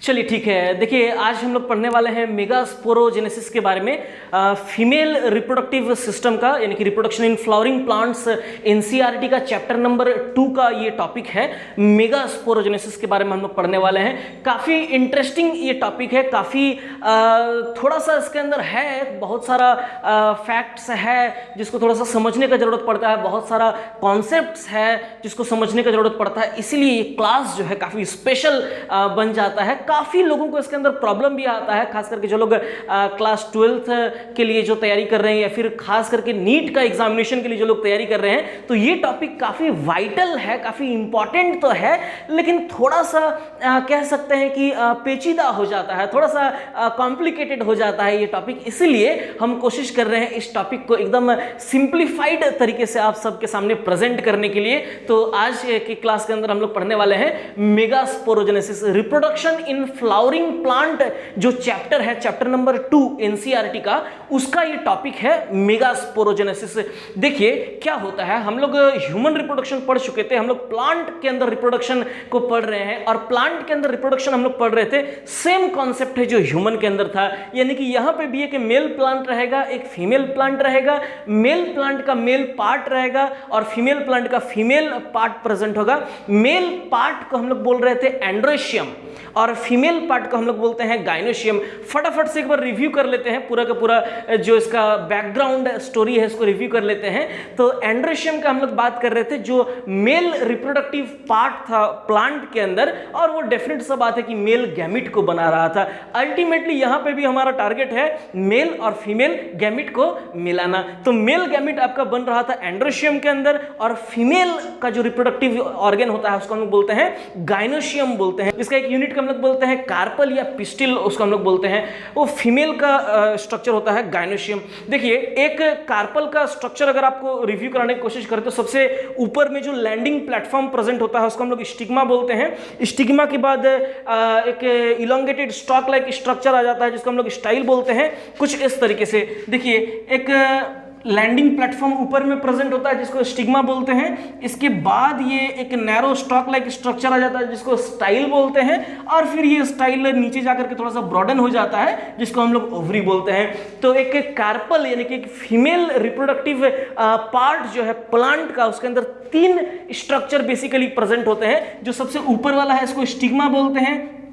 चलिए ठीक है। देखिए आज हम लोग पढ़ने वाले हैं मेगास्पोरोजेनेसिस के बारे में, फीमेल रिप्रोडक्टिव सिस्टम का, यानी कि reproduction in flowering plants, NCERT का चैप्टर नंबर 2 का ये टॉपिक है। मेगास्पोरोजेनेसिस के बारे में हम लोग पढ़ने वाले हैं। काफ़ी इंटरेस्टिंग ये टॉपिक है, काफ़ी थोड़ा सा इसके अंदर है, बहुत सारा फैक्ट्स है जिसको थोड़ा सा समझने का ज़रूरत पड़ता है, बहुत सारा कॉन्सेप्ट्स है जिसको समझने का ज़रूरत पड़ता है। इसीलिए ये क्लास जो है काफ़ी स्पेशल बन जाता है। काफ़ी लोगों को इसके अंदर प्रॉब्लम भी आता है, खास करके जो लोग क्लास 12th के लिए जो तैयारी कर रहे हैं या फिर खास करके नीट का एग्जामिनेशन के लिए जो लोग तैयारी कर रहे हैं, तो ये टॉपिक काफ़ी वाइटल है, काफ़ी इंपॉर्टेंट तो है, लेकिन थोड़ा सा कह सकते हैं कि पेचीदा हो जाता है, थोड़ा सा कॉम्प्लिकेटेड हो जाता है ये टॉपिक। इसीलिए हम कोशिश कर रहे हैं इस टॉपिक को एकदम सिंप्लीफाइड तरीके से आप सबके सामने प्रेजेंट करने के लिए। तो आज की क्लास के अंदर हम लोग पढ़ने वाले हैं megasporogenesis, reproduction in flowering plant, जो चैप्टर है चैप्टर नंबर 2 एनसीईआरटी का, उसका ये टॉपिक है मेगास्पोरोजेनेसिस। देखिए क्या होता है, हम लोग ह्यूमन रिप्रोडक्शन पढ़ चुके थे, हम लोग प्लांट के अंदर रिप्रोडक्शन को पढ़ रहे हैं, और प्लांट के अंदर रिप्रोडक्शन हम लोग पढ़ रहे थे, सेम कॉन्सेप्ट है जो ह्यूमन के अंदर था। यानी कि यहां पे भी एक मेल प्लांट रहेगा, एक फीमेल प्लांट रहेगा, मेल प्लांट का मेल पार्ट रहेगा और फीमेल प्लांट का फीमेल पार्ट प्रेजेंट होगा। मेल पार्ट को हम लोग बोल रहे थे एंड्रोशियम और फीमेल पार्ट को हम लोग बोलते हैं गाइनोशियम। फटाफट से एक बार रिव्यू कर लेते हैं, पूरा का पूरा जो इसका बैकग्राउंड स्टोरी है इसको रिव्यू कर लेते हैं। तो एंड्रोशियम का हम लोग बात कर रहे थे, जो मेल रिप्रोडक्टिव पार्ट था प्लांट के अंदर, और वो डेफिनेट सा बात है कि मेल गैमिट को बना रहा था। अल्टीमेटली यहां पे भी हमारा टारगेट है मेल और फीमेल गैमिट को मिलाना। तो मेल गैमिट आपका बन रहा था एंड्रोशियम के अंदर, और फीमेल का जो रिप्रोडक्टिव ऑर्गन होता है उसको हम लोग बोलते हैं गाइनोशियम बोलते हैं। इसका एक यूनिट हम लोग बोलते हैं कार्पल या पिस्टिल, उसको हम लोग बोलते हैं। वो फीमेल का स्ट्रक्चर होता है गाइनोशियम। देखिए एक कार्पल का स्ट्रक्चर अगर आपको रिव्यू कराने की कोशिश करें तो सबसे ऊपर में जो लैंडिंग प्लेटफॉर्म प्रेजेंट होता है उसको हम लोग स्टिग्मा बोलते हैं। स्टिग्मा के बाद एक इलोंगेटेड स्टॉक लाइक स्ट्रक्चर आ जाता है जिसको हम लोग स्टाइल बोलते हैं, कुछ इस तरीके से। देखिए एक लैंडिंग प्लेटफॉर्म ऊपर में प्रेजेंट होता है जिसको स्टिग्मा बोलते हैं, इसके बाद ये एक नैरो स्टॉक लाइक स्ट्रक्चर आ जाता है जिसको स्टाइल बोलते हैं, और फिर ये स्टाइल नीचे जाकर के थोड़ा सा ब्रॉडन हो जाता है जिसको हम लोग ओवरी बोलते हैं। तो एक कार्पल यानी कि एक फीमेल रिप्रोडक्टिव पार्ट जो है प्लांट का, उसके अंदर 3 स्ट्रक्चर बेसिकली प्रेजेंट होते हैं। जो सबसे ऊपर वाला है इसको स्टिग्मा बोलते हैं,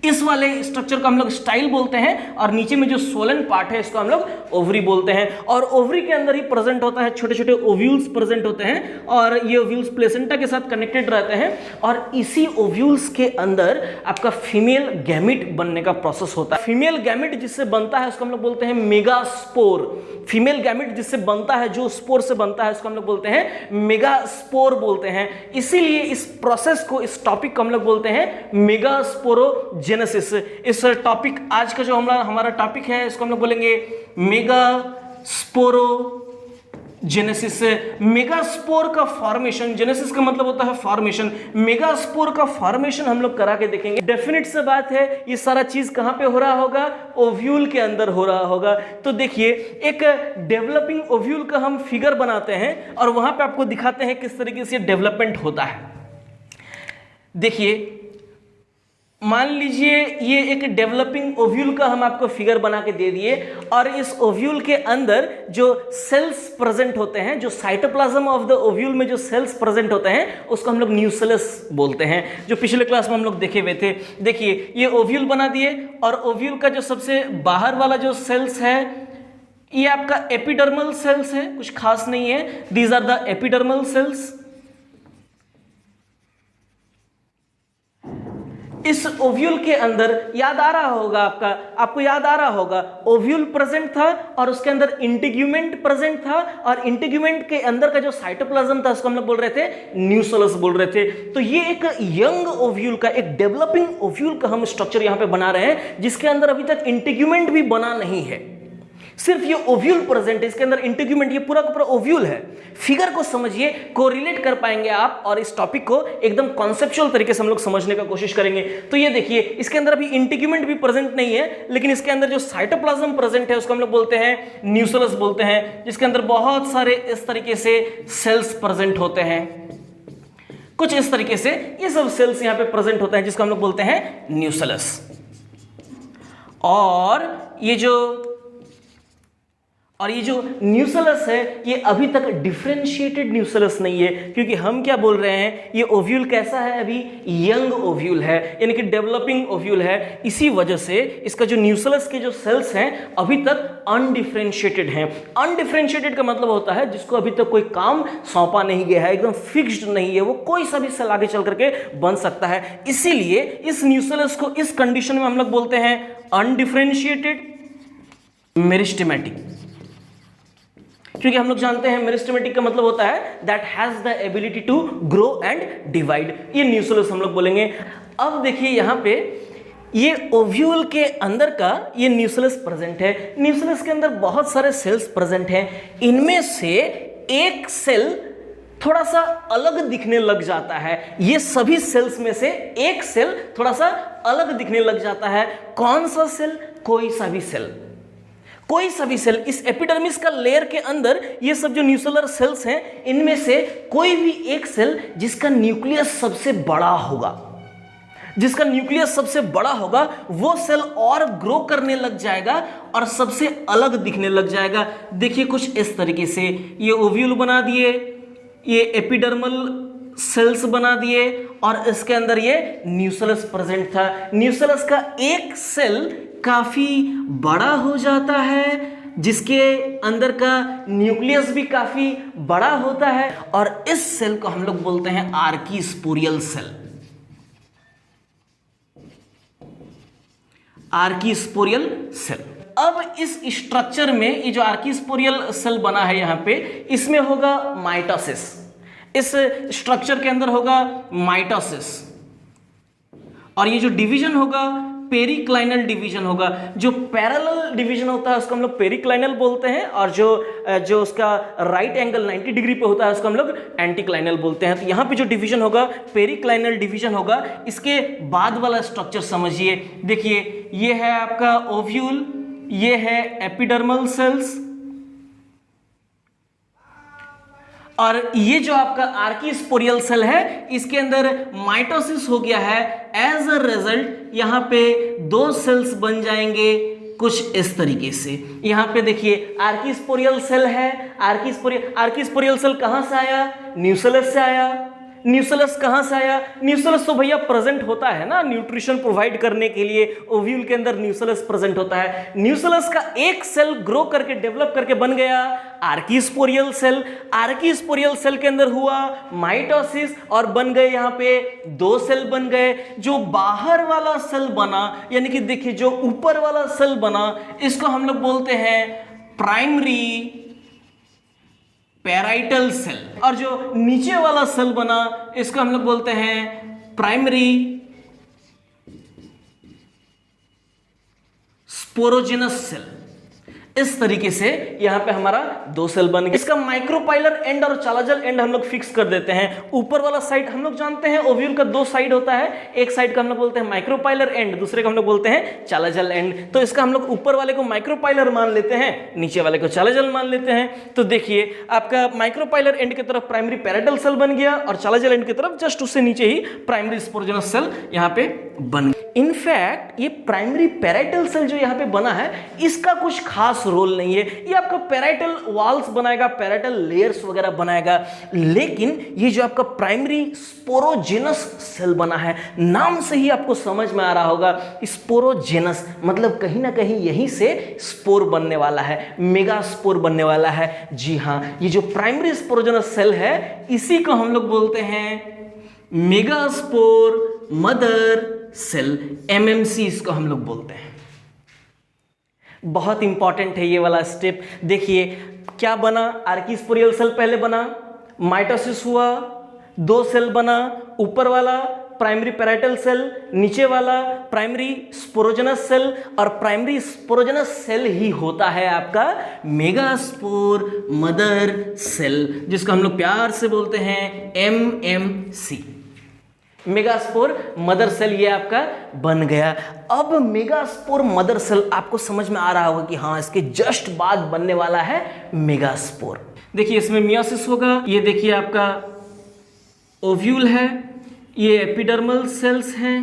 इस वाले स्ट्रक्चर को हम लोग स्टाइल बोलते हैं, और नीचे में जो सोलन पार्ट है इसको हम लोग ओवरी बोलते हैं। और ओवरी के अंदर ही प्रेजेंट होता है छोटे छोटे ओव्यूल्स प्रेजेंट होते हैं, और ये ओव्यूल्स प्लेसेंटा के साथ कनेक्टेड रहते हैं, और इसी ओव्यूल्स के अंदर आपका फीमेल गैमिट बनने का प्रोसेस होता है। फीमेल गैमिट जिससे बनता है उसको हम लोग बोलते हैं मेगास्पोर। फीमेल गैमिट जिससे बनता है, जो स्पोर से बनता है, उसको हम लोग बोलते हैं मेगास्पोर बोलते हैं। इसीलिए इस प्रोसेस को, इस टॉपिक को हम लोग बोलते हैं मेगास्पोरो जेनेसिस। इस टॉपिक आज का जो हमारा टॉपिक है इसको हम लोग बोलेंगे मेगास्पोरोजेनेसिस। मेगास्पोर का फॉर्मेशन, जेनेसिस का मतलब होता है फॉर्मेशन, मेगास्पोर का फॉर्मेशन हम लोग करा के देखेंगे। डेफिनेट से बात है, ये सारा चीज कहां पे हो रहा होगा? ओव्यूल के अंदर हो रहा होगा। तो देखिए एक डेवलपिंग ओव्यूल का हम फिगर बनाते हैं और वहां पे आपको दिखाते हैं किस तरीके से डेवलपमेंट होता है। देखिए मान लीजिए ये एक डेवलपिंग ओव्यूल का हम आपको फिगर बना के दे दिए, और इस ओव्यूल के अंदर जो सेल्स प्रेजेंट होते हैं, जो साइटोप्लाज्म ऑफ द ओव्यूल में जो सेल्स प्रेजेंट होते हैं उसको हम लोग न्यूक्लियस बोलते हैं, जो पिछले क्लास में हम लोग देखे हुए थे। देखिए ये ओव्यूल बना दिए, और ओव्यूल का जो सबसे बाहर वाला जो सेल्स है ये आपका एपिडर्मल सेल्स है, कुछ खास नहीं है। These are the epidermal cells. इस ओव्यूल के अंदर याद आ रहा होगा आपको याद आ रहा होगा ओव्यूल प्रेजेंट था और उसके अंदर इंटीग्यूमेंट प्रेजेंट था, और इंटीग्यूमेंट के अंदर का जो साइटोप्लाज्म था उसको हम लोग बोल रहे थे न्यूक्लियस बोल रहे थे। तो ये एक यंग ओव्यूल का, एक डेवलपिंग ओव्यूल का हम स्ट्रक्चर यहां पे बना रहे हैं, जिसके अंदर अभी तक इंटीग्यूमेंट भी बना नहीं है, सिर्फ ये ओव्यूल प्रेजेंट है, इसके अंदर इंटीग्यूमेंट, ये पूरा का पूरा ओव्यूल है। फिगर को समझिए, कोरिलेट कर पाएंगे आप, और इस टॉपिक को एकदम कॉन्सेप्चुअल तरीके से हम लोग समझने का कोशिश करेंगे। तो ये देखिए इसके अंदर अभी इंटीग्यूमेंट भी प्रेजेंट नहीं है, लेकिन इसके अंदर जो साइटोप्लाज्म प्रेजेंट है उसको हम लोग बोलते हैं न्यूक्लियस बोलते हैं, जिसके अंदर बहुत सारे इस तरीके से सेल्स प्रेजेंट होते हैं, कुछ इस तरीके से ये सब सेल्स यहां पे प्रेजेंट होते हैं, जिसको हम लोग बोलते हैं न्यूक्लियस। और ये जो न्यूसेलस है ये अभी तक डिफरेंशिएटेड न्यूसेलस नहीं है, क्योंकि हम क्या बोल रहे हैं, ये ओव्यूल कैसा है, अभी यंग ओव्यूल है, यानी कि डेवलपिंग ओव्यूल है। इसी वजह से इसका जो न्यूसेलस के जो सेल्स हैं अभी तक अनडिफरेंशिएटेड हैं। अनडिफरेंशिएटेड का मतलब होता है जिसको अभी तक कोई काम सौंपा नहीं गया है, एकदम फिक्स्ड नहीं है, वो कोई सा भी सेल आगे चल करके बन सकता है। इसीलिए इस न्यूसेलस को इस कंडीशन में हम लोग बोलते हैं अनडिफरेंशिएटेड मेरिस्टेमेटिक, क्योंकि हम लोग जानते हैं मेरिस्टेमेटिक का मतलब होता है that has the ability to grow and divide. ये न्यूसेलस हम लोग बोलेंगे। अब देखिए यहाँ पे ये ओव्यूल के अंदर का ये न्यूसेलस प्रेजेंट है। न्यूसेलस के अंदर बहुत सारे सेल्स प्रेजेंट हैं। इनमें से एक सेल थोड़ा सा अलग दिखने लग जाता है। ये सभी सेल्स में से एक सेल थोड़ा सा अलग दिखने लग जाता है। कौन सा सेल? कोई सा भी सेल, कोई सा भी सेल। इस एपिडर्मिस का लेयर के अंदर ये सब जो न्यूसेलर सेल्स हैं इनमें से कोई भी एक सेल जिसका न्यूक्लियस सबसे बड़ा होगा, जिसका न्यूक्लियस सबसे बड़ा होगा, वो सेल और ग्रो करने लग जाएगा और सबसे अलग दिखने लग जाएगा। देखिए कुछ इस तरीके से ये ओव्यूल बना दिए, ये एपिडर्मल सेल्स बना दिए और इसके अंदर ये न्यूसेलस प्रेजेंट था। न्यूसेलस का एक सेल काफी बड़ा हो जाता है, जिसके अंदर का न्यूक्लियस भी काफी बड़ा होता है और इस सेल को हम लोग बोलते हैं आर्कीस्पोरियल सेल। आर्कीस्पोरियल सेल। अब इस स्ट्रक्चर में ये जो आर्कीस्पोरियल सेल बना है यहाँ पे, इसमें होगा माइटोसिस। इस स्ट्रक्चर के अंदर होगा माइटोसिस और ये जो डिवीजन होगा पेरिक्लाइनल डिवीजन होगा। जो पैरेलल डिवीजन होता है उसको हम लोग पेरिक्लाइनल बोलते हैं और जो उसका राइट एंगल 90 डिग्री पे होता है उसको हम लोग एंटीक्लाइनल बोलते हैं। तो यहाँ पे जो डिवीजन होगा पेरिक्लाइनल डिवीजन होगा। इसके बाद वाला स्ट्रक्चर समझिए। देखिए ये है आपका ओव्यूल, ये है एपिडर्मल सेल्स और ये जो आपका आर्कीस्पोरियल सेल है इसके अंदर माइटोसिस हो गया है। एज अ रिजल्ट यहाँ पे दो सेल्स बन जाएंगे कुछ इस तरीके से। यहाँ पे देखिए आर्कीस्पोरियल सेल है। आर्कीस्पोरियल सेल कहाँ से आया? न्यूसेलस से आया। न्यूसेलस कहाँ से आया? न्यूसेलस तो भैया प्रेजेंट होता है ना न्यूट्रिशन प्रोवाइड करने के लिए, ओव्यूल के अंदर न्यूसेलस प्रेजेंट होता है। न्यूसेलस का एक सेल ग्रो करके डेवलप करके बन गया आर्कीस्पोरियल सेल। आर्कीस्पोरियल सेल के अंदर हुआ माइटोसिस और बन गए यहाँ पे दो सेल बन गए। जो बाहर वाला सेल बना, यानी कि देखिए जो ऊपर वाला सेल बना, इसको हम लोग बोलते हैं प्राइमरी पैराइटल सेल और जो नीचे वाला सेल बना इसको हम लोग बोलते हैं प्राइमरी स्पोरोजेनस सेल। इस तरीके से यहां पे हमारा दो सेल बन गया। इसका माइक्रोपाइलर एंड और चालाजल एंड हम लोग फिक्स कर देते हैं। ऊपर वाला साइड हम लोग जानते हैं ओव्यूल का दो साइड होता है, एक साइड का हम लोग बोलते हैं माइक्रोपाइलर एंड, दूसरे का हम लोग बोलते हैं चालाजल एंड। तो इसका हम लोग ऊपर वाले को माइक्रोपाइलर मान लेते हैं, नीचे वाले को चालाजल मान लेते हैं। तो देखिए आपका माइक्रोपाइलर एंड की तरफ प्राइमरी पैराइटल सेल बन गया और चालाजल एंड की तरफ जस्ट उससे नीचे ही प्राइमरी स्पोरोजेनस सेल यहाँ पे बन गया। इनफैक्ट ये प्राइमरी पैराइटल सेल जो यहाँ पे बना है इसका कुछ खास रोल नहीं है। ये आपका पैराइटल वॉल्स बनाएगा, पैराइटल लेयर्स वगैरह बनाएगा, लेकिन ये जो आपका प्राइमरी स्पोरोजेनस सेल बना है, नाम से ही आपको समझ में आ रहा होगा स्पोरोजेनस मतलब कहीं ना कहीं यहीं से स्पोर बनने वाला है, मेगा स्पोर बनने वाला है। जी हाँ, ये जो प्राइमरी स्पोरोजेनस सेल है इसी को हम लोग बोलते हैं megaspore mother cell, MMC इसको हम लोग बोलते हैं। बहुत इंपॉर्टेंट है ये वाला स्टेप। देखिए क्या बना, आर्कीस्पोरियल सेल पहले बना, माइटोसिस हुआ, दो सेल बना, ऊपर वाला प्राइमरी पैराइटल सेल, नीचे वाला प्राइमरी स्पोरोजेनस सेल और प्राइमरी स्पोरोजेनस सेल ही होता है आपका मेगास्पोर मदर सेल, जिसको हम लोग प्यार से बोलते हैं एमएमसी, मेगास्पोर मदर सेल। ये आपका बन गया। अब मेगास्पोर मदर सेल आपको समझ में आ रहा होगा कि हाँ इसके जस्ट बाद बनने वाला है मेगास्पोर। देखिए इसमें मियोसिस होगा। ये देखिए आपका ओव्यूल है, ये एपिडर्मल सेल्स हैं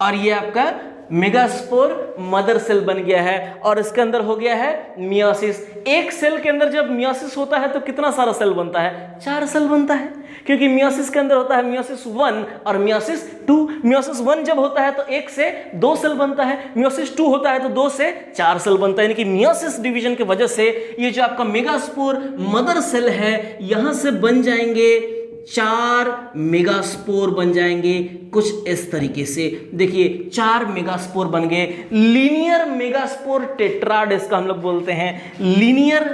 और ये आपका मेगास्पोर मदर सेल बन गया है और इसके अंदर हो गया है मियोसिस। एक सेल के अंदर जब मियोसिस होता है तो कितना सारा सेल बनता है? 4 सेल बनता है, क्योंकि मियोसिस के अंदर होता है मियोसिस 1 और मियोसिस 2। मियोसिस 1 जब होता है तो 1 से 2 सेल बनता है, मियोसिस 2 होता है तो 2 से 4 सेल बनता है। यानी कि मियोसिस डिवीजन की वजह से ये जो आपका मेगास्पोर मदर सेल है यहां से बन जाएंगे 4 मेगास्पोर बन जाएंगे कुछ इस तरीके से। देखिए 4 मेगास्पोर बन गए। लीनियर मेगास्पोर टेट्राड इसका हम लोग बोलते हैं। लीनियर,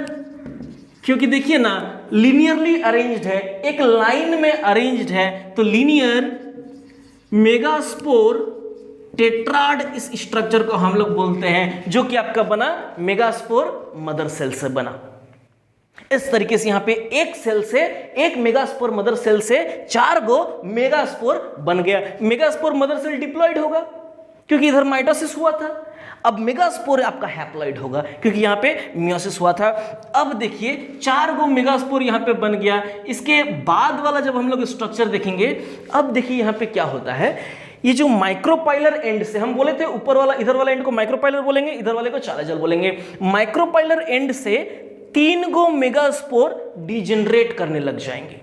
क्योंकि देखिए ना लीनियरली अरेंज्ड है, एक लाइन में अरेंज्ड है, तो लीनियर मेगास्पोर टेट्राड इस स्ट्रक्चर को हम लोग बोलते हैं, जो कि आपका बना मेगास्पोर मदर सेल से बना। इस तरीके से यहां पे एक सेल से, एक मेगास्पोर मदर सेल से 4 गो मेगास्पोर बन गया। मेगास्पोर मदर सेल डिप्लॉयड होगा क्योंकि इधर माइटोसिस हुआ था। अब मेगास्पोर आपका हैप्लॉइड होगा क्योंकि यहां पे मियोसिस हुआ था। अब देखिए 4 गो मेगास्पोर यहां पे बन गया। इसके बाद वाला जब हम लोग स्ट्रक्चर देखेंगे, अब देखिए यहां पे क्या होता है। ये जो माइक्रोपाइलर एंड से, हम बोले थे ऊपर वाला, इधर वाला एंड को माइक्रोपाइलर बोलेंगे, इधर वाले को चालाजल बोलेंगे। माइक्रोपाइलर एंड से 3 गो मेगास्पोर डिजेनरेट करने लग जाएंगे।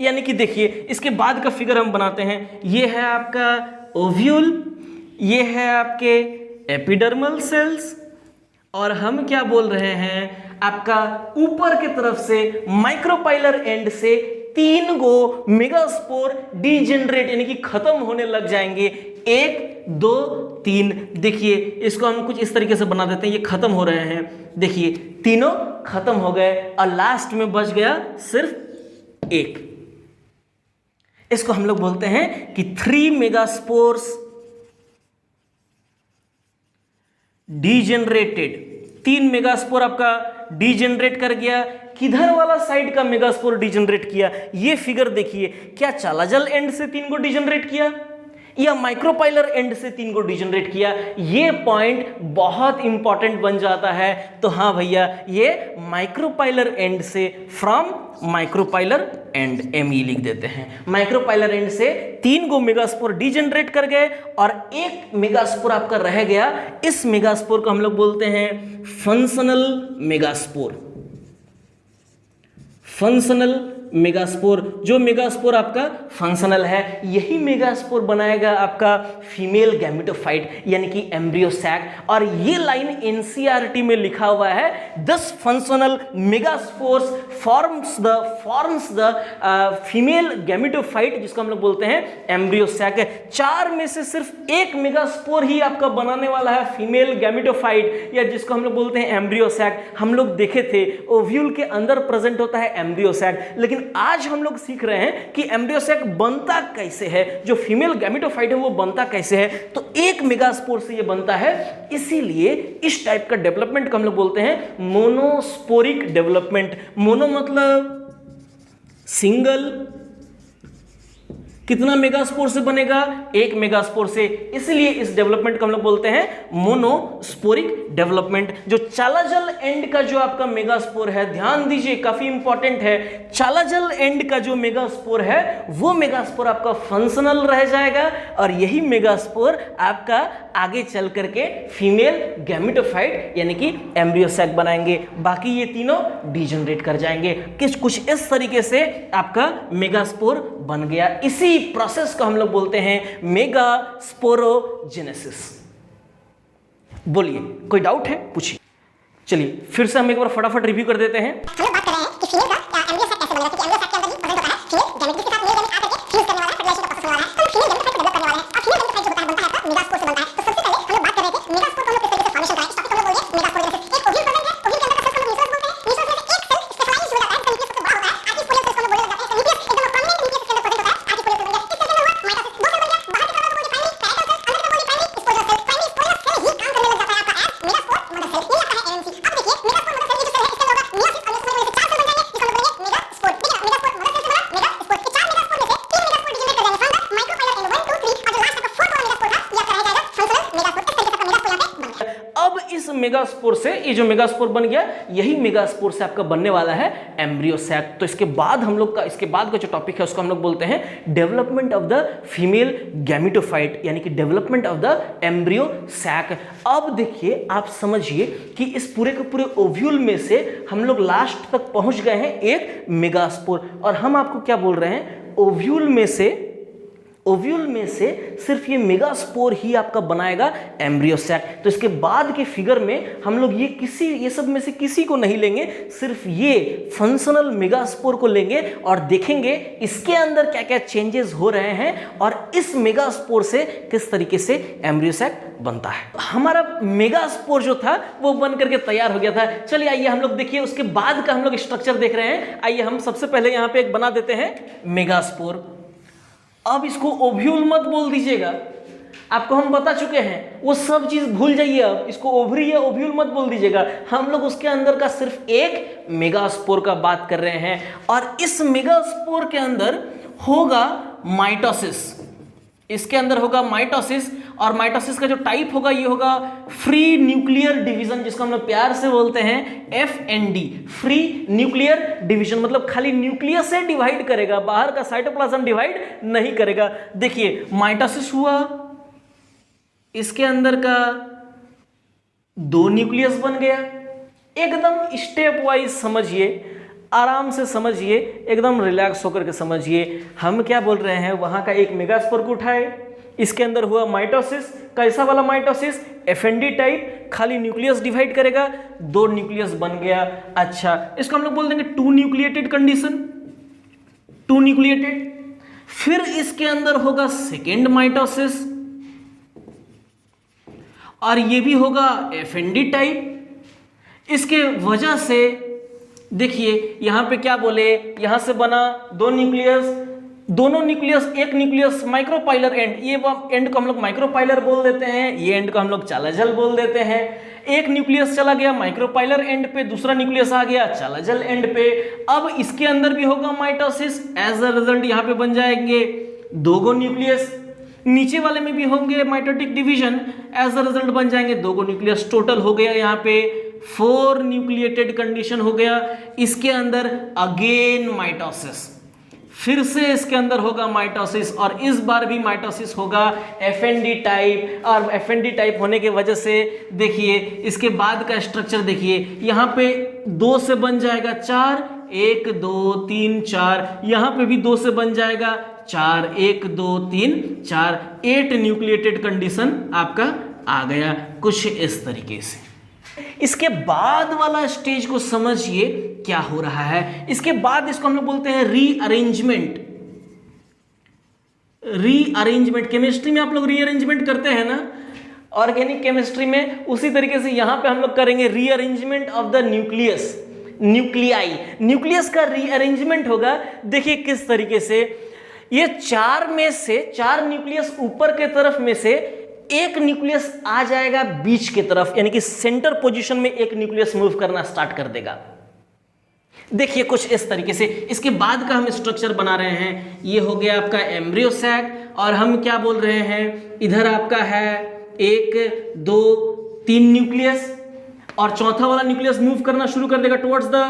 यानी कि देखिए इसके बाद का फिगर हम बनाते हैं। ये है आपका ओव्यूल, ये है आपके एपिडर्मल सेल्स, और हम क्या बोल रहे हैं, आपका ऊपर की तरफ से माइक्रोपाइलर एंड से 3 गो मेगास्पोर डिजेनरेट यानी कि खत्म होने लग जाएंगे। 1 2 3। देखिए इसको हम कुछ इस तरीके से बना देते हैं, ये खत्म हो रहे हैं। देखिए तीनों खत्म हो गए और लास्ट में बच गया सिर्फ 1। इसको हम लोग बोलते हैं कि 3 मेगास्पोर्स डिजेनरेटेड। 3 मेगास्पोर आपका डिजेनरेट कर गया। किधर वाला साइड का मेगास्पोर डिजेनरेट किया? ये फिगर देखिए, क्या चालाजल एंड से 3 को डिजेनरेट किया या माइक्रोपाइलर एंड से 3 को डिजेनरेट किया? ये पॉइंट बहुत इंपॉर्टेंट बन जाता है। तो हाँ भैया, ये माइक्रोपाइलर एंड से, फ्रॉम माइक्रोपाइलर एंड, ME लिख देते हैं। माइक्रोपाइलर एंड से 3 गो मेगास्पोर डिजेनरेट कर गए और 1 मेगास्पोर आपका रह गया। इस मेगास्पोर को हम लोग बोलते हैं फंक्शनल मेगास्पोर। फंक्शनल मेगास्पोर, जो मेगास्पोर आपका फंक्शनल है, यही मेगास्पोर बनाएगा आपका फीमेल गैमेटोफाइट यानी कि एम्ब्रियो सैक। और ये लाइन एनसीईआरटी में लिखा हुआ है, 10 functional megaspores forms the female gametophyte, जिसको हम लोग बोलते हैं एम्ब्रियो सैक। 4 में से सिर्फ 1 मेगास्पोर ही आपका बनाने वाला है फीमेल गैमेटोफाइट, या जिसको हम लोग बोलते हैं एम्ब्रियो सैक। हम लोग देखे थे ओव्यूल के अंदर प्रेजेंट होता है एम्ब्रियो सैक, लेकिन आज हम लोग सीख रहे हैं कि एम्ब्रियो सैक बनता कैसे है, जो फीमेल गैमेटोफाइट है वो बनता कैसे है। तो 1 मेगास्पोर से ये बनता है, इसीलिए इस टाइप का डेवलपमेंट को हम लोग बोलते हैं मोनोस्पोरिक डेवलपमेंट। मोनो मतलब सिंगल, कितना मेगास्पोर से बनेगा? 1 मेगास्पोर से, इसलिए इस डेवलपमेंट को हम लोग बोलते हैं मोनोस्पोरिक डेवलपमेंट। जो चालाजल एंड का जो आपका मेगास्पोर है, ध्यान दीजिए काफी इंपॉर्टेंट है, चालाजल एंड का जो मेगास्पोर है वो मेगास्पोर आपका फंक्शनल रह जाएगा और यही मेगास्पोर आपका आगे चल करके फीमेल गैमेटोफाइट यानी कि एम्ब्रियो सैक बनाएंगे। बाकी ये तीनों डिजेनरेट कर जाएंगे। कुछ इस तरीके से आपका मेगास्पोर बन गया। इसी प्रोसेस को हम लोग बोलते हैं मेगास्पोरोजेनेसिस। बोलिए, कोई डाउट है? पूछिए। चलिए फिर से हम एक बार फटाफट रिव्यू कर देते हैं। हम लोग बात कर रहे हैं कि फीमेल का एम्ब्रियो सैक कैसे बनेगा, क्योंकि एम्ब्रियो सैक के अंदर भी प्रेजेंट होता है फीमेल गैमेट्स के साथ मेल गैमेट आकर के फ्यूज करने वाला फर्टिलाइजेशन का प्रोसेस होने वाला है। तो फीमेल गैमेट को डेवलप करने वाले हैं और फीमेल गैमेट जो होता है बनता है मेगास्पोर से बनता है। तो सबसे पहले हम लोग बात कर रहे थे मेगास्पोर को हम लोग किस तरीके से फॉर्मेशन कराएं। इस टॉपिक को हम लोग बोलेंगे मेगास्पोरोजेनेसिस। एक ओव्यूल प्रेजेंट है, ओव्यूल के अंदर का सेल को हम लोग न्यूक्लियस बोलते हैं। न्यूक्लियस में से एक सेल स्पेशलाइज्ड हो जाता है, जिसका न्यूक्लियस सबसे बड़ा होता है। आर्टिकुलेट सेल को हम लोग बोलने लग जाते हैं। न्यूक्लियस एकदम प्रोमिनेंट न्यूक्लियस इसके अंदर प्रेजेंट होता है, आर्टिकुलेट सेल बन गया। इस सेल के अंदर हुआ माइटोसिस, 2 सेल बन गया। बाहर की तरफ हम लोग बोलते हैं प्राइमरी पैरेटल सेल, अंदर की तरफ बोलते हैं primary spores cell. Primary spores cell ही काम करने लग जाता है आपका एज मेगास्पोर मदर सेल। ये आता है एएमसी। अब देखिए मेगास्पोर मदर सेल ये जो सेल है, इसके अंदर होगा मियोसिस और मियोसिस में से 4 सेल बन जाएंगे, जिसको हम लोग बोलेंगे मेगास्पोर। ठीक है, मेगास्पोर मदर सेल से बना मेगास्पोर। ये 4 मेगास्पोर से, ये जो मेगास्पोर बन गया यही मेगास्पोर से आपका बनने वाला है एम्ब्रियो सैक। तो इसके बाद हम लोग का, इसके बाद का जो टॉपिक है उसको हम लोग बोलते हैं development of the female gametophyte, यानी कि development of the embryo sac. अब देखिए आप समझिए कि इस पूरे के पूरे ओव्यूल में से हम लोग लास्ट तक पहुंच गए हैं एक मेगास्पोर, और हम आपको क्या बोल रहे हैं, ओव्यूल में से सिर्फ ये मेगास्पोर ही आपका बनाएगा एम्ब्रियो सैक। तो इसके बाद के फिगर में हम लोग ये सब में से किसी को नहीं लेंगे, सिर्फ ये फंक्शनल मेगास्पोर को लेंगे और देखेंगे इसके अंदर क्या क्या चेंजेस हो रहे हैं और इस मेगास्पोर से किस तरीके से एम्ब्रियो सैक बनता है। हमारा मेगास्पोर जो था वो बन करके तैयार हो गया था। चलिए आइए हम लोग देखिए उसके बाद का हम लोग स्ट्रक्चर देख रहे हैं। आइए हम सबसे पहले यहाँ पे एक बना देते हैं मेगास्पोर। अब इसको ओव्यूल मत बोल दीजिएगा, आपको हम बता चुके हैं, वो सब चीज भूल जाइए। अब इसको ओवरी या ओव्यूल मत बोल दीजिएगा, हम लोग उसके अंदर का सिर्फ एक मेगास्पोर का बात कर रहे हैं। और इस मेगास्पोर के अंदर होगा माइटोसिस, इसके अंदर होगा माइटोसिस, और माइटोसिस का जो टाइप होगा ये होगा फ्री न्यूक्लियर डिवीजन, जिसको हम लोग प्यार से बोलते हैं FND, फ्री न्यूक्लियर डिवीजन। मतलब खाली न्यूक्लियस से डिवाइड करेगा, बाहर का साइटोप्लाज्म डिवाइड नहीं करेगा। देखिए माइटोसिस हुआ, इसके अंदर का 2 न्यूक्लियस बन गया। एकदम स्टेप वाइज समझिए, आराम से समझिए, एकदम रिलैक्स होकर के समझिए। हम क्या बोल रहे हैं, वहां का एक मेगास्पोर को उठाए, इसके अंदर हुआ माइटोसिस। कैसा वाला माइटोसिस, FND टाइप, खाली न्यूक्लियस डिवाइड करेगा, 2 न्यूक्लियस बन गया। अच्छा, इसको हम लोग बोल देंगे 2 न्यूक्लिएटेड कंडीशन, 2 न्यूक्लिएटेड। फिर इसके अंदर होगा सेकेंड माइटोसिस, और ये भी होगा FND टाइप। इसके वजह से देखिए यहां पे क्या बोले, यहां से बना 2 न्यूक्लियस, दोनों न्यूक्लियस, एक न्यूक्लियस माइक्रोपाइलर एंड, ये एंड को हम लोग माइक्रोपाइलर बोल देते हैं, ये एंड को हम लोग चालाजल बोल देते हैं। एक न्यूक्लियस चला गया माइक्रोपाइलर एंड पे, दूसरा न्यूक्लियस आ गया चालाजल एंड पे। अब इसके अंदर भी होगा माइटोसिस, एज अ रिजल्ट यहाँ पे बन जाएंगे 2 न्यूक्लियस। नीचे वाले में भी होंगे mitotic division, as a result बन जाएंगे 2 न्यूक्लियस। टोटल हो गया यहाँ पे 4 न्यूक्लिएटेड कंडीशन हो गया। इसके अंदर अगेन माइटोसिस, फिर से इसके अंदर होगा माइटोसिस, और इस बार भी माइटोसिस होगा FND टाइप। और FND टाइप होने के वजह से देखिए इसके बाद का स्ट्रक्चर देखिए, यहाँ पे 2 से बन जाएगा 4, 1 2 3 4, यहाँ पे भी 2 से बन जाएगा 4, 1 2 3 4, 8 न्यूक्लिएटेड कंडीशन आपका आ गया कुछ इस तरीके से। इसके बाद वाला स्टेज को समझिए क्या हो रहा है। इसके बाद इसको हम लोग बोलते हैं रीअरेंजमेंट। रीअरेंजमेंट, केमिस्ट्री में आप लोग रीअरेंजमेंट करते हैं ना, ऑर्गेनिक केमिस्ट्री में, उसी तरीके से यहां पे हम लोग करेंगे rearrangement of the nucleus, nuclei. Nucleus का रीअरेंजमेंट होगा, देखिए किस तरीके से, ये 4 में से 4 न्यूक्लियस ऊपर के तरफ में से एक न्यूक्लियस आ जाएगा बीच की तरफ, यानी कि सेंटर पोजीशन में एक न्यूक्लियस मूव करना स्टार्ट कर देगा। देखिए कुछ इस तरीके से। इसके बाद का हम स्ट्रक्चर बना रहे हैं, ये हो गया आपका एम्ब्रियो सैक, और हम क्या बोल रहे हैं, इधर आपका है 1 2 3 न्यूक्लियस, और चौथा वाला न्यूक्लियस मूव करना शुरू कर देगा टुवर्ड्स द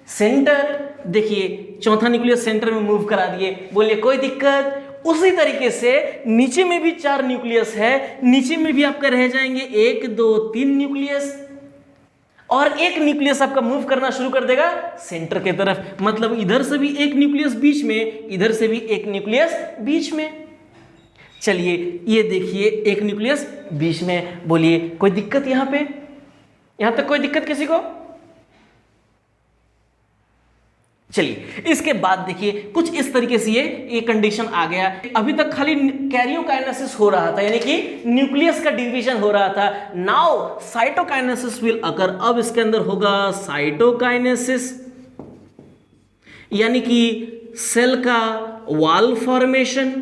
सेंटर। देखिए चौथा न्यूक्लियस सेंटर में मूव करा दिए, बोलिए कोई दिक्कत। उसी तरीके से नीचे में भी 4 न्यूक्लियस है, नीचे में भी आपका रह जाएंगे 1 2 3 न्यूक्लियस, और एक न्यूक्लियस आपका मूव करना शुरू कर देगा सेंटर के तरफ। मतलब इधर से भी एक न्यूक्लियस बीच में, इधर से भी एक न्यूक्लियस बीच में। चलिए ये देखिए एक न्यूक्लियस बीच में, बोलिए कोई दिक्कत यहां पे, यहां तक कोई दिक्कत किसी को? चलिए इसके बाद देखिए कुछ इस तरीके से ये कंडीशन आ गया। अभी तक खाली कैरियोकाइनेसिस हो रहा था, यानी कि न्यूक्लियस का डिवीजन हो रहा था। नाउ साइटोकाइनेसिस विल अकर, अब इसके अंदर होगा साइटोकाइनेसिस, यानी कि सेल का वॉल फॉर्मेशन,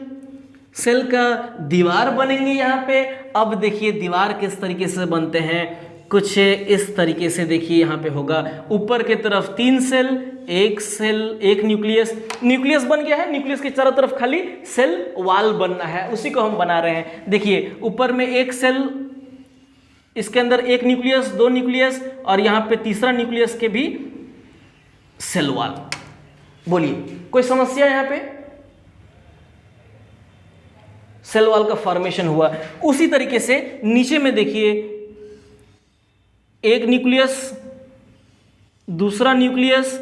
सेल का दीवार बनेंगे यहाँ पे। अब देखिए दीवार किस तरीके से बनते हैं, कुछ इस तरीके से। देखिए यहाँ पे होगा ऊपर के तरफ 3 सेल, एक न्यूक्लियस, न्यूक्लियस बन गया है, न्यूक्लियस के चारों तरफ खाली सेल वॉल बनना है, उसी को हम बना रहे हैं। देखिए ऊपर में 1 सेल इसके अंदर एक न्यूक्लियस, दो न्यूक्लियस और यहां पे तीसरा न्यूक्लियस के भी सेल वॉल। बोलिए कोई समस्या यहां पे? सेल वॉल का फॉर्मेशन हुआ। उसी तरीके से नीचे में देखिए, एक न्यूक्लियस, दूसरा न्यूक्लियस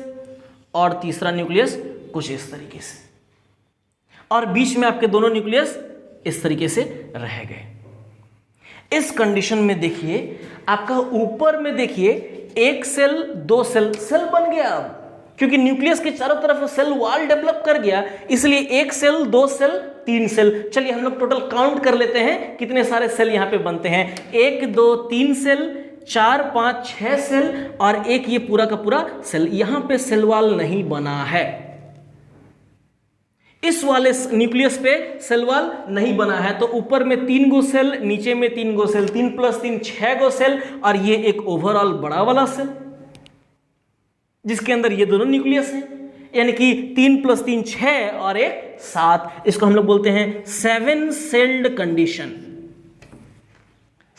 और तीसरा न्यूक्लियस कुछ इस तरीके से, और बीच में आपके दोनों न्यूक्लियस इस तरीके से रह गए। इस कंडीशन में देखिए आपका ऊपर में देखिए एक सेल, दो सेल, सेल बन गया अब, क्योंकि न्यूक्लियस के चारों तरफ सेल वॉल डेवलप कर गया, इसलिए एक सेल, दो सेल, तीन सेल। चलिए हम लोग टोटल काउंट कर लेते हैं कितने सारे सेल यहां पे बनते हैं। एक, दो, तीन सेल, 4, 5, 6 सेल और एक ये पूरा का पूरा सेल। यहां पे सेल वॉल नहीं बना है, इस वाले न्यूक्लियस पे सेल वॉल नहीं बना है, तो ऊपर में 3 गो सेल, नीचे में 3 गो सेल, 3 + 3 6 गो सेल, और ये एक ओवरऑल बड़ा वाला सेल जिसके अंदर ये दोनों न्यूक्लियस हैं, यानी कि 3 + 3 6 और एक 7। इसको हम लोग बोलते हैं 7 सेल्ड कंडीशन।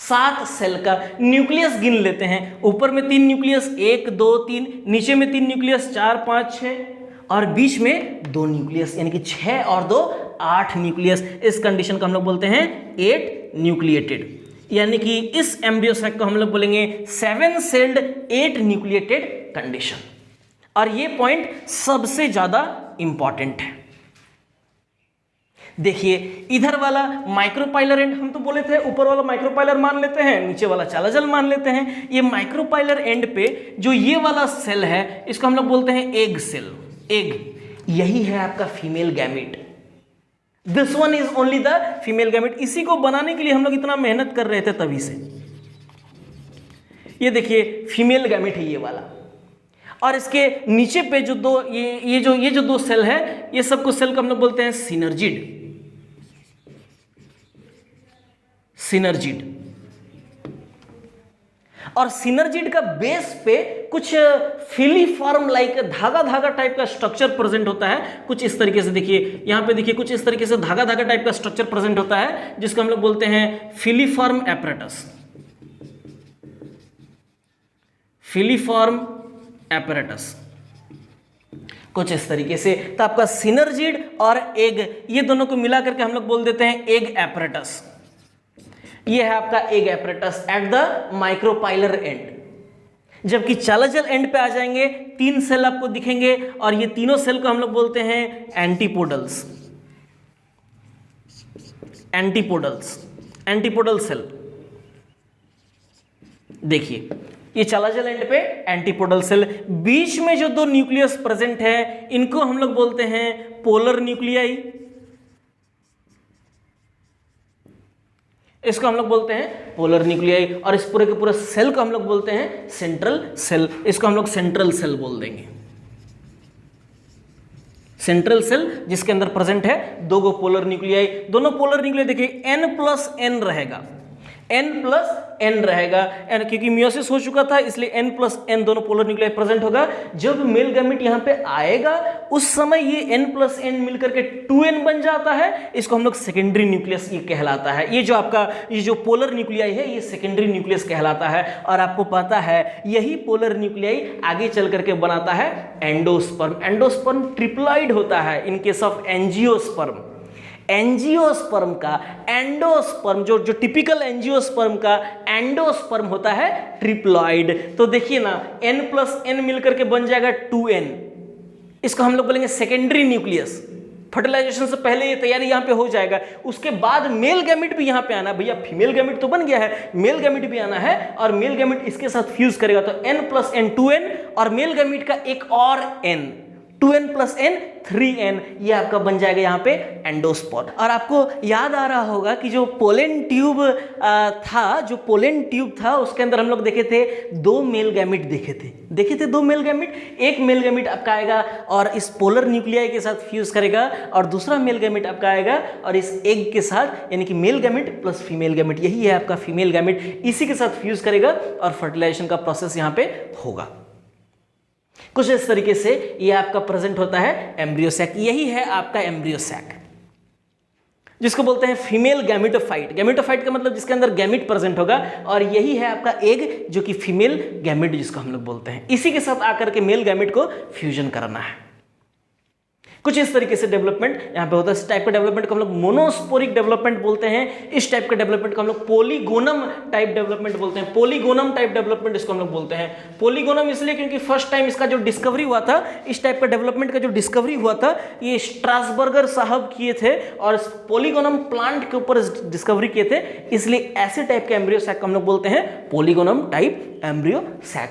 7 सेल का न्यूक्लियस गिन लेते हैं। ऊपर में 3 न्यूक्लियस, 1, 2, 3, नीचे में 3 न्यूक्लियस, 4, 5, 6 और बीच में 2 न्यूक्लियस, यानी कि 6 और 2 8 न्यूक्लियस। इस कंडीशन को हम लोग बोलते हैं 8 न्यूक्लिएटेड, यानी कि इस एम्ब्रियो सैक को हम लोग बोलेंगे 7 सेल्ड 8 न्यूक्लिएटेड कंडीशन। और ये पॉइंट सबसे ज्यादा इंपॉर्टेंट है। देखिए इधर वाला माइक्रोपाइलर एंड हम तो बोले थे, ऊपर वाला माइक्रोपाइलर मान लेते हैं, नीचे वाला चालाजल मान लेते हैं। ये माइक्रोपाइलर एंड पे जो ये वाला सेल है इसको हम लोग बोलते हैं एग सेल। एग, यही है आपका female gamete. This one is only the female gamete. इसी को बनाने के लिए हम लोग इतना मेहनत कर रहे थे तभी से। ये देखिए फीमेल गैमेट है ये वाला, और इसके नीचे पे जो दो ये जो दो सेल है, ये सबको सेल को हम लोग बोलते हैं सिनर्जिड। सिनर्जिड, और सिनर्जिड का बेस पे कुछ फिलीफॉर्म लाइक धागा टाइप का स्ट्रक्चर प्रेजेंट होता है। कुछ इस तरीके से देखिए, यहां पे देखिए कुछ इस तरीके से धागा टाइप का स्ट्रक्चर प्रेजेंट होता है, जिसको हम लोग बोलते हैं फिलीफॉर्म एपरेटस। फिलीफॉर्म एपरेटस कुछ इस तरीके से। तो आपका सिनर्जिड और एग, ये दोनों को मिला करके हम लोग बोल देते हैं एग एपरेटस। ये है आपका egg apparatus at the micropylar and. जबकि चालाजल एंड पे आ जाएंगे, 3 सेल आपको दिखेंगे, और ये तीनों सेल को हम लोग बोलते हैं एंटीपोडल्स। Antipodal cell. देखिए ये चालाजल एंड पे एंटीपोडल सेल। बीच में जो 2 न्यूक्लियस प्रेजेंट है इनको हम लोग बोलते हैं पोलर न्यूक्लियाई। इसको हम लोग बोलते हैं पोलर न्यूक्लियाई, और इस पूरे के पूरे सेल को हम लोग बोलते हैं सेंट्रल सेल। इसको हम लोग सेंट्रल सेल बोल देंगे। सेंट्रल सेल जिसके अंदर प्रेजेंट है 2 गो पोलर न्यूक्लियाई। दोनों पोलर न्यूक्लियाई देखिए n+n रहेगा, n+n रहेगा, क्योंकि मियोसिस हो चुका था इसलिए n+n दोनों पोलर न्यूक्लियाई प्रेजेंट होगा। जब मेल गैमेट यहां पे आएगा उस समय ये n+n मिलकर के 2n बन जाता है। इसको हम लोग सेकेंडरी न्यूक्लियस ये कहलाता है। ये जो आपका ये जो पोलर न्यूक्लियाई है ये सेकेंडरी न्यूक्लियस कहलाता है। और आपको पता है यही पोलर न्यूक्लियाई आगे चल करके बनाता है एंडोस्पर्म। एंडोस्पर्म ट्रिप्लॉइड होता है in case of angiosperm. Angiosperm का एंडोस्पर्म, जो टिपिकल एंजियोस्पर्म का एंडोस्पर्म होता है ट्रिप्लॉइड। तो देखिए ना n+n मिलकर के बन जाएगा 2n। इसको हम लोग बोलेंगे सेकेंडरी न्यूक्लियस। फर्टिलाइजेशन से पहले ये तैयारी यहाँ पे हो जाएगा। उसके बाद मेल गैमेट भी यहाँ पे आना, भैया फीमेल गैमेट तो बन गया है, मेल गैमेट भी आना है, और मेल गैमेट इसके साथ फ्यूज करेगा तो n+n 2n, और मेल गैमेट का एक और n, 2n+n 3n, ये आपका बन जाएगा यहाँ पे एंडोस्पर्म। और आपको याद आ रहा होगा कि जो पोलन ट्यूब था उसके अंदर हम लोग देखे थे 2 मेल गैमेट देखे थे 2 मेल गैमेट। एक मेल गैमेट आपका आएगा और इस पोलर न्यूक्लियाई के साथ फ्यूज करेगा, और दूसरा मेल गैमेट आपका आएगा और इस एग के साथ, यानी कि male gamete plus female gamete, यही है आपका फीमेल गैमेट, इसी के साथ फ्यूज करेगा और फर्टिलाइजेशन का प्रोसेस यहाँ पे होगा। कुछ इस तरीके से ये आपका प्रेजेंट होता है एम्ब्रियो सैक। यही है आपका एम्ब्रियो सैक। जिसको बोलते हैं फीमेल गैमेटोफाइट। गैमेटोफाइट का मतलब जिसके अंदर गैमिट प्रेजेंट होगा, और यही है आपका एग जो कि फीमेल गैमिट जिसको हम लोग बोलते हैं। इसी के साथ आकर के मेल गैमिट को फ्यूजन कराना है। कुछ इस तरीके से डेवलपमेंट यहाँ पे होता है। इस टाइप का डेवलपमेंट को हम लोग मोनोस्पोरिक डेवलपमेंट बोलते हैं। इस टाइप का डेवलपमेंट को हम लोग पॉलीगोनम टाइप डेवलपमेंट बोलते हैं। पॉलीगोनम टाइप डेवलपमेंट इसको हम लोग बोलते हैं। पॉलीगोनम इसलिए क्योंकि फर्स्ट टाइम इसका जो डिस्कवरी हुआ था, इस टाइप का डेवलपमेंट का जो डिस्कवरी हुआ था, ये स्ट्रासबर्गर साहब किए थे और पॉलीगोनम प्लांट के ऊपर डिस्कवरी किए थे। इसलिए ऐसे टाइप के एम्ब्रियो सैक को हम लोग बोलते हैं पॉलीगोनम टाइप एम्ब्रियो सैक।